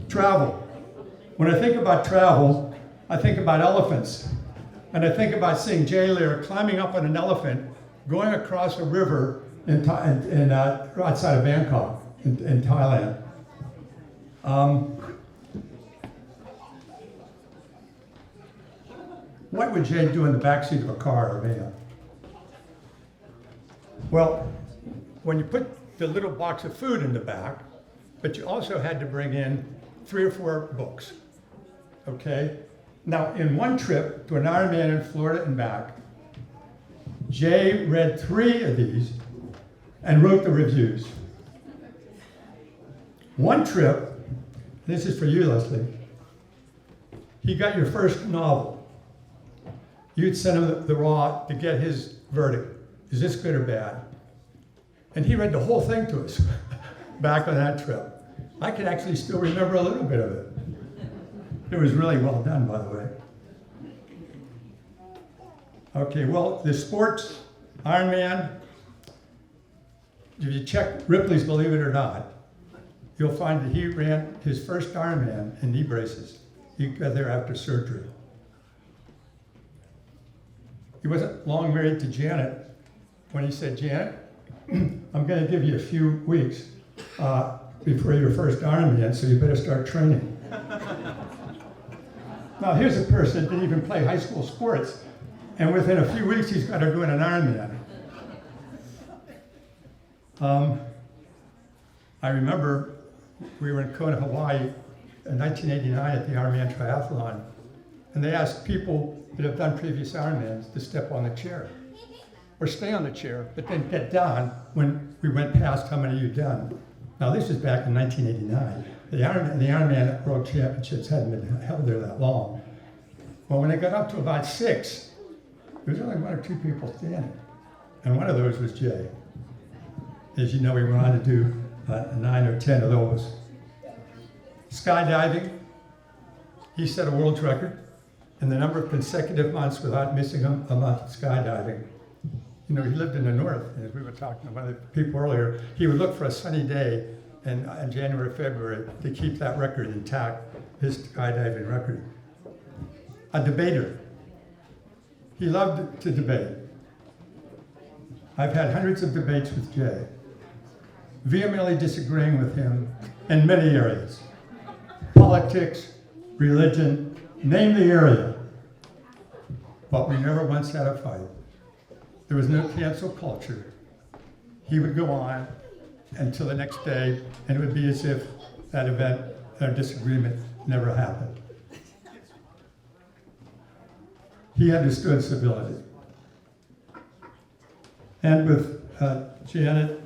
Travel. When I think about travel, I think about elephants. And I think about seeing Jay Lehr climbing up on an elephant, going across a river outside of Bangkok in Thailand. What would Jay do in the backseat of a car or van? Well, when you put the little box of food in the back, but you also had to bring in 3 or 4 books, okay? Now, in one trip to an Ironman in Florida and back, Jay read 3 of these and wrote the reviews. One trip, this is for you, Leslie, he got your first novel. You'd send him the raw to get his verdict. Is this good or bad? And he read the whole thing to us back on that trip. I can actually still remember a little bit of it. It was really well done, by the way. Okay, well, the sports, Ironman, if you check Ripley's Believe It or Not, you'll find that he ran his first Ironman in knee braces. He got there after surgery. He wasn't long married to Janet when he said, Janet, I'm going to give you a few weeks before your first Ironman, so you better start training. Now, here's a person that didn't even play high school sports, and within a few weeks, he's got her doing an Ironman. I remember we were in Kona, Hawaii in 1989 at the Ironman Triathlon, and they asked people that have done previous Ironmans to step on the chair or stay on the chair, but then get down when we went past how many you'd done. Now, this is back in 1989. The Ironman World Championships hadn't been held there that long. Well, when they got up to about 6, there was only 1 or 2 people standing, and one of those was Jay. As you know, he went on to do 9 or 10 of those. Skydiving, he set a world record in the number of consecutive months without missing a month of skydiving. You know, he lived in the north, and as we were talking to one of the people earlier, he would look for a sunny day in January, February to keep that record intact, his skydiving record. A debater. He loved to debate. I've had hundreds of debates with Jay, vehemently disagreeing with him in many areas. Politics, religion, name the area. But we never once had a fight. There was no cancel culture. He would go on until the next day, and it would be as if that event, that disagreement, never happened. He understood civility. And with Janet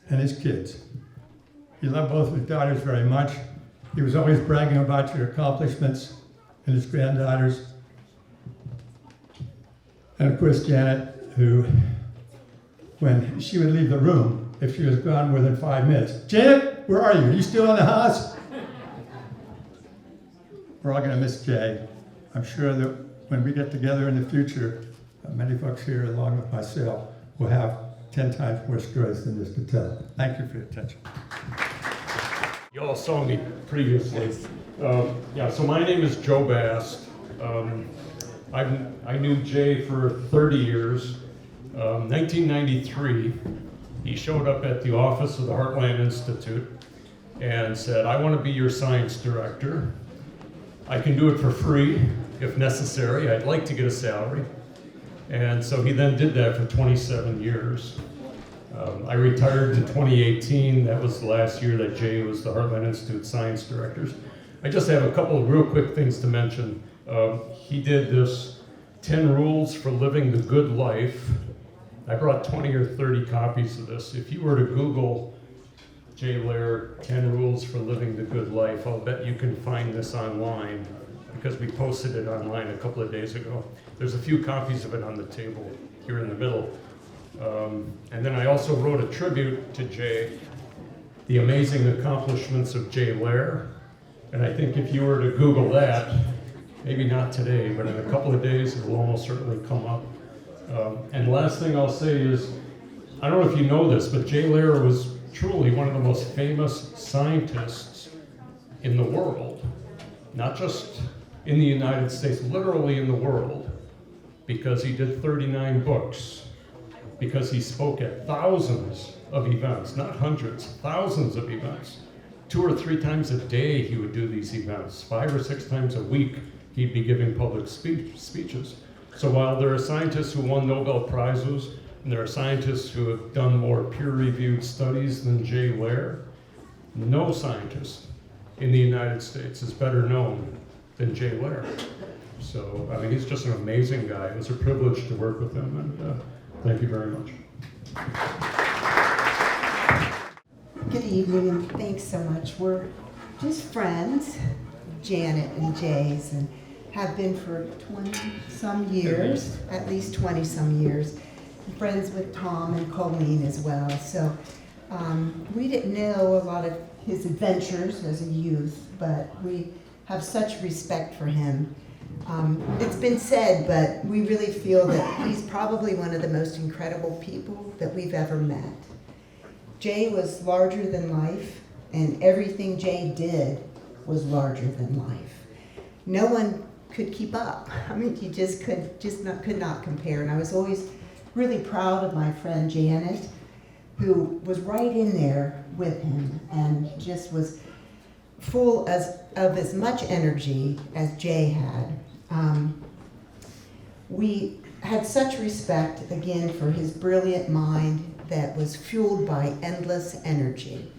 and his kids, he loved both of his daughters very much. He was always bragging about your accomplishments and his granddaughters. And of course, Janet, who, when she would leave the room, if she was gone more than 5 minutes, Janet, where are you? Are you still in the house? We're all going to miss Jay. I'm sure that when we get together in the future, many folks here, along with myself, will have 10 times more stories than this to tell. Thank you for your attention. You all saw me previously. So my name is Joe Bast. I knew Jay for 30 years. 1993, he showed up at the office of the Heartland Institute and said, I want to be your science director. I can do it for free if necessary. I'd like to get a salary. And so he then did that for 27 years. I retired in 2018. That was the last year that Jay was the Heartland Institute Science Director. I just have a couple of real quick things to mention. He did this 10 Rules for Living the Good Life. I brought 20 or 30 copies of this. If you were to Google Jay Lehr, 10 Rules for Living the Good Life, I'll bet you can find this online because we posted it online a couple of days ago. There's a few copies of it on the table here in the middle. And then I also wrote a tribute to Jay, The Amazing Accomplishments of Jay Lehr. And I think if you were to Google that, maybe not today, but in a couple of days, it will almost certainly come up. And the last thing I'll say is, I don't know if you know this, but Jay Lehr was truly one of the most famous scientists in the world, not just in the United States, literally in the world, because he did 39 books, because he spoke at thousands of events, not hundreds, thousands of events. 2 or 3 times a day he would do these events. 5 or 6 times a week he'd be giving public speeches. So while there are scientists who won Nobel Prizes, and there are scientists who have done more peer-reviewed studies than Jay Lehr, no scientist in the United States is better known than Jay Lehr. So, I mean, he's just an amazing guy. It was a privilege to work with him, and thank you very much. Good evening, and thanks so much. We're just friends, Janet and Jay's, and have been for 20-some years, at least 20-some years. Friends with Tom and Colleen as well. So we didn't know a lot of his adventures as a youth, but we have such respect for him. It's been said, but we really feel that he's probably one of the most incredible people that we've ever met. Jay was larger than life, and everything Jay did was larger than life. No one could keep up. I mean, he just could not compare. And I was always really proud of my friend Janet, who was right in there with him and just was full of as much energy as Jay had. We had such respect, again, for his brilliant mind that was fueled by endless energy.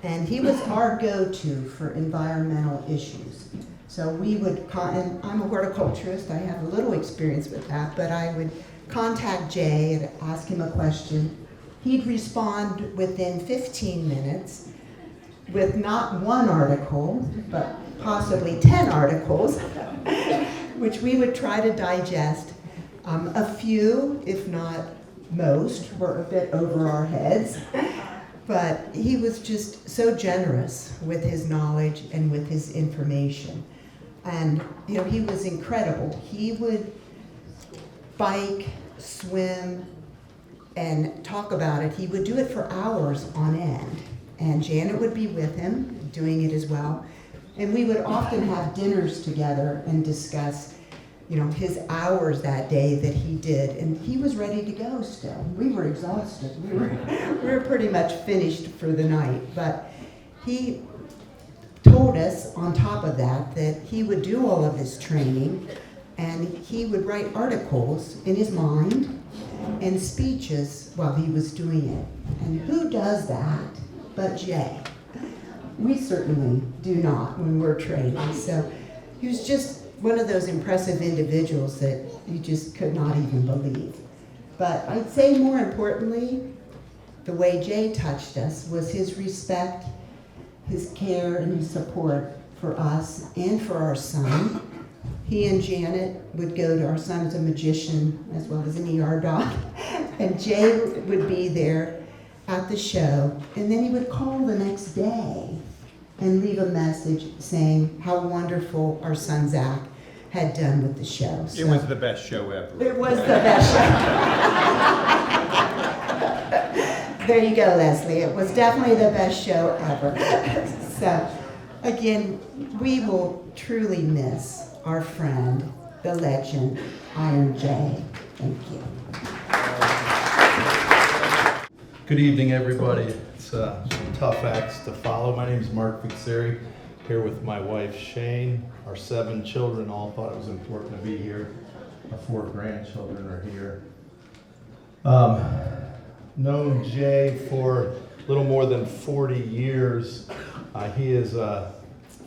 And he was our go-to for environmental issues. So we would, and I'm a horticulturist, I have a little experience with that, but I would contact Jay and ask him a question. He'd respond within 15 minutes with not one article, but possibly 10 articles, which we would try to digest. A few, if not most, were a bit over our heads, but he was just so generous with his knowledge and with his information. And you know, he was incredible. He would bike, swim, and talk about it. He would do it for hours on end. And Janet would be with him, doing it as well. And we would often have dinners together and discuss, you know, his hours that day that he did. And he was ready to go still. We were exhausted. We were pretty much finished for the night. But he told us on top of that that he would do all of this training and he would write articles in his mind and speeches while he was doing it. And who does that but Jay? We certainly do not when we're training. So he was just one of those impressive individuals that you just could not even believe. But I'd say more importantly, the way Jay touched us was his respect, his care, and his support for us and for our son. He and Janet would go to, our son's a magician as well as an ER doc, and Jay would be there at the show, and then he would call the next day and leave a message saying how wonderful our son Zach had done with the show. It was the best show ever. It was the best show. There you go, Leslie. It was definitely the best show ever. So, again, we will truly miss our friend, the legend, Iron Jay. Thank you. Good evening, everybody. It's tough acts to follow. My name is Mark Vixeri. here with my wife Shane. Our 7 children all thought it was important to be here. Our 4 grandchildren are here. Known Jay for a little more than 40 years. He is a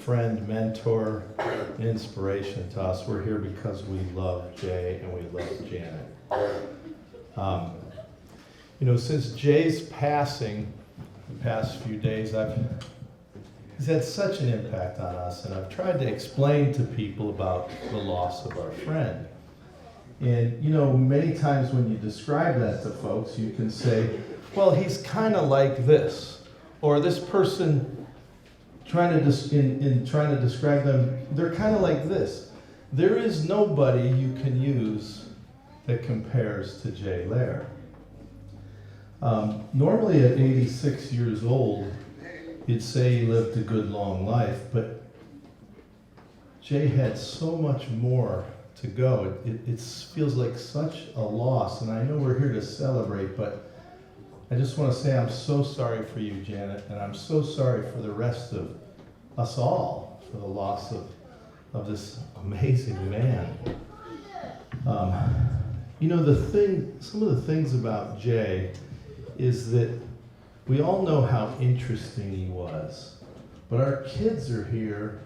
friend, mentor, inspiration to us. We're here because we love Jay and we love Janet. Since Jay's passing the past few days, he's had such an impact on us, and I've tried to explain to people about the loss of our friend. And many times when you describe that to folks, you can say, well, he's kind of like this, or this person trying to describe them, they're kind of like this. There is nobody you can use that compares to Jay Lehr. Normally at 86 years old, you'd say he lived a good long life, but Jay had so much more to go. It feels like such a loss, and I know we're here to celebrate, but I just want to say I'm so sorry for you, Janet, and I'm so sorry for the rest of us all for the loss of this amazing man. Some of the things about Jay is that we all know how interesting he was, but our kids are here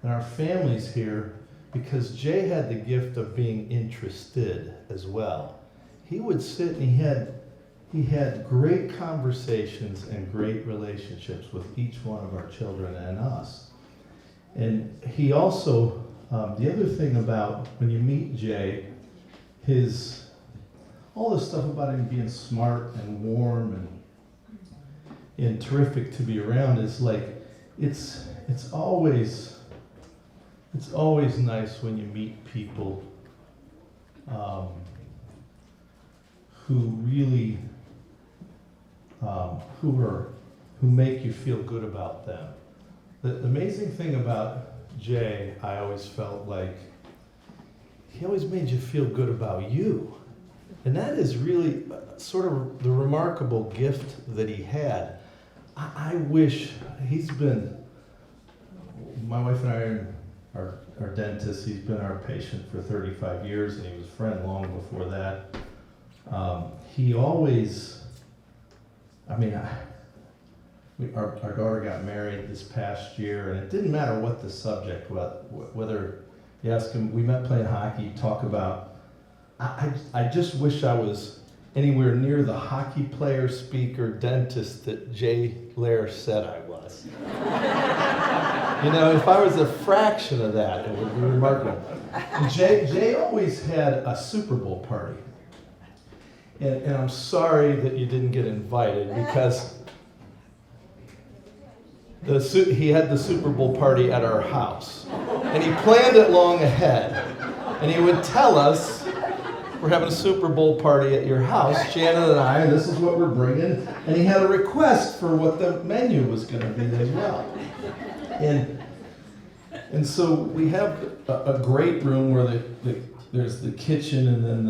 and our family's here because Jay had the gift of being interested as well. He would sit and he had great conversations and great relationships with each one of our children and us. And he also, the other thing about when you meet Jay, all the stuff about him being smart and warm and terrific to be around is like, it's always nice when you meet people who really who make you feel good about them. The amazing thing about Jay, I always felt like he always made you feel good about you. And that is really sort of the remarkable gift that he had. I wish my wife and I are dentists. He's been our patient for 35 years, and he was a friend long before that. He always, our daughter got married this past year, and it didn't matter what the subject was, whether you ask him, we met playing hockey, talk about, I just wish I was anywhere near the hockey player, speaker, dentist that Jay Lehr said I was. If I was a fraction of that, it would be remarkable. And Jay always had a Super Bowl party. And I'm sorry that you didn't get invited because he had the Super Bowl party at our house. And he planned it long ahead. And he would tell us, we're having a Super Bowl party at your house, Janet and I, and this is what we're bringing. And he had a request for what the menu was going to be as well. And so we have a great room where there's the kitchen, and then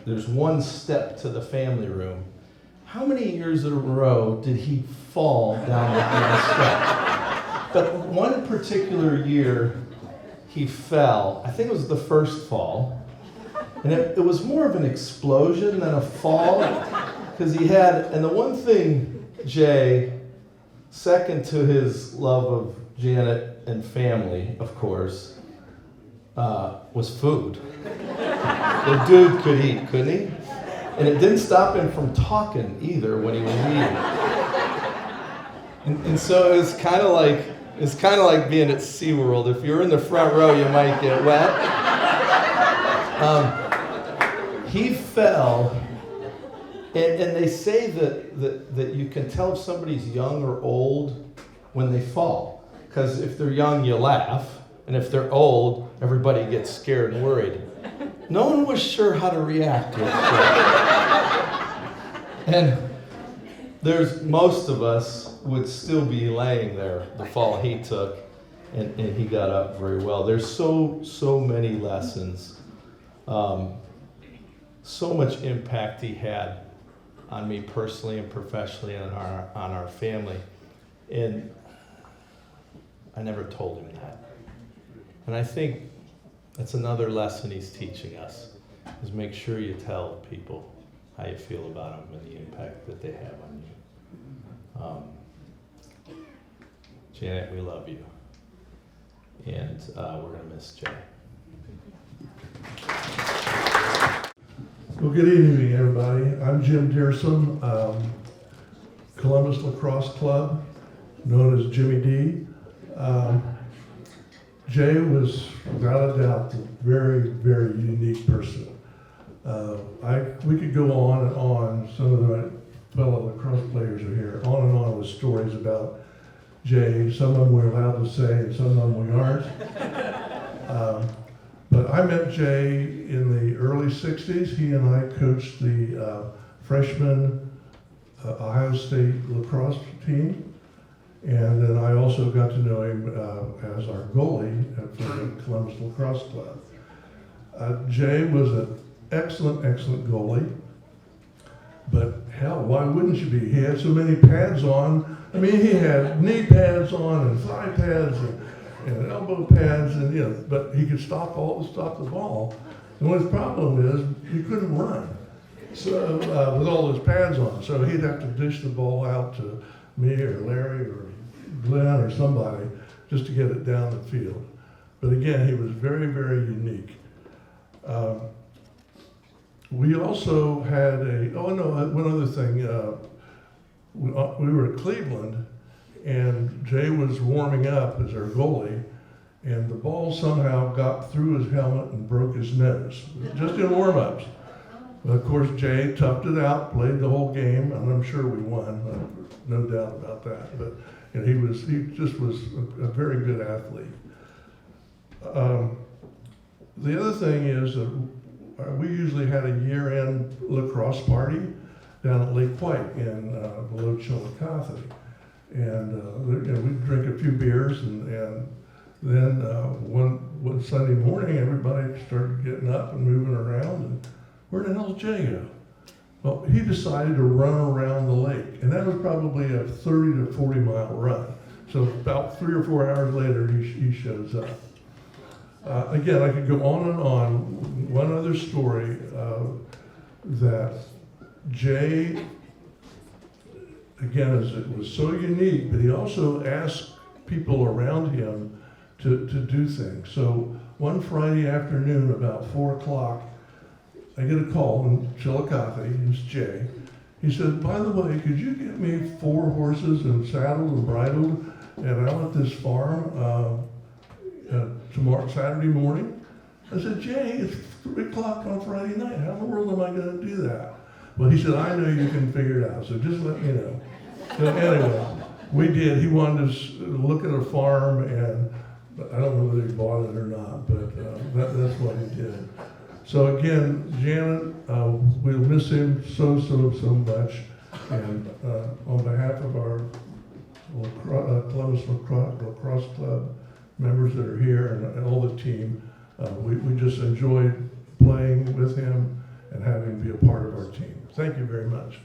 there's one step to the family room. How many years in a row did he fall down the step? But one particular year, he fell. I think it was the first fall. And it was more of an explosion than a fall. Because and the one thing, Jay, second to his love of Janet and family, of course, was food. The dude could eat, couldn't he? And it didn't stop him from talking either when he was eating. And so it was kind of like being at SeaWorld. If you're in the front row, you might get wet. He fell, and they say that you can tell if somebody's young or old when they fall. Because if they're young, you laugh. And if they're old, everybody gets scared and worried. No one was sure how to react with it. And most of us would still be laying there, the fall he took, and he got up very well. There's so many lessons, so much impact he had on me personally and professionally and on our family. And I never told him that. And I think that's another lesson he's teaching us, is make sure you tell people how you feel about them and the impact that they have on you. Janet, we love you. And we're going to miss Jay. Well, good evening, everybody. I'm Jim Dearson, Columbus Lacrosse Club, known as Jimmy D. Jay was, without a doubt, a very, very unique person. We could go on and on. Some of my fellow lacrosse players are here, on and on with stories about Jay. Some of them we're allowed to say, and some of them we aren't. But I met Jay in the early 60s. He and I coached the freshman Ohio State lacrosse team. And then I also got to know him as our goalie for the Columbus Lacrosse Club. Jay was an excellent, excellent goalie. But hell, why wouldn't you be? He had so many pads on. I mean, he had knee pads on and thigh pads and elbow pads, and but he could stop the ball. And his problem is he couldn't run. So with all those pads on, so he'd have to dish the ball out to me or Larry or Glenn or somebody just to get it down the field. But again, he was very, very unique. We also had one other thing. We were at Cleveland, and Jay was warming up as our goalie, and the ball somehow got through his helmet and broke his nose, just in warm-ups. But of course, Jay toughed it out, played the whole game, and I'm sure we won, no doubt about that. But he just was a very good athlete. The other thing is that we usually had a year-end lacrosse party down at Lake White in below Chillicothe. And we'd drink a few beers, and then one Sunday morning, everybody started getting up and moving around, and where the hell's Jay go? Well, he decided to run around the lake, and that was probably a 30 to 40 mile run. So about 3 or 4 hours later, he shows up. Again, I could go on and on. One other story that Jay, again, it was so unique, but he also asked people around him to do things. So one Friday afternoon, about 4 o'clock, I get a call in Chillicothe. It's Jay. He said, "By the way, could you get me 4 horses and saddled and bridled, and I want this farm tomorrow, Saturday morning?" I said, "Jay, it's 3 o'clock on Friday night. How in the world am I going to do that?" Well, he said, "I know you can figure it out, so just let me know." So anyway, we did. He wanted to look at a farm, and I don't know whether he bought it or not, but that's what he did. So again, Janet, we'll miss him so much. And on behalf of our Columbus Lacrosse Club members that are here and all the team, we just enjoyed playing with him and having him be a part of our team. Thank you very much.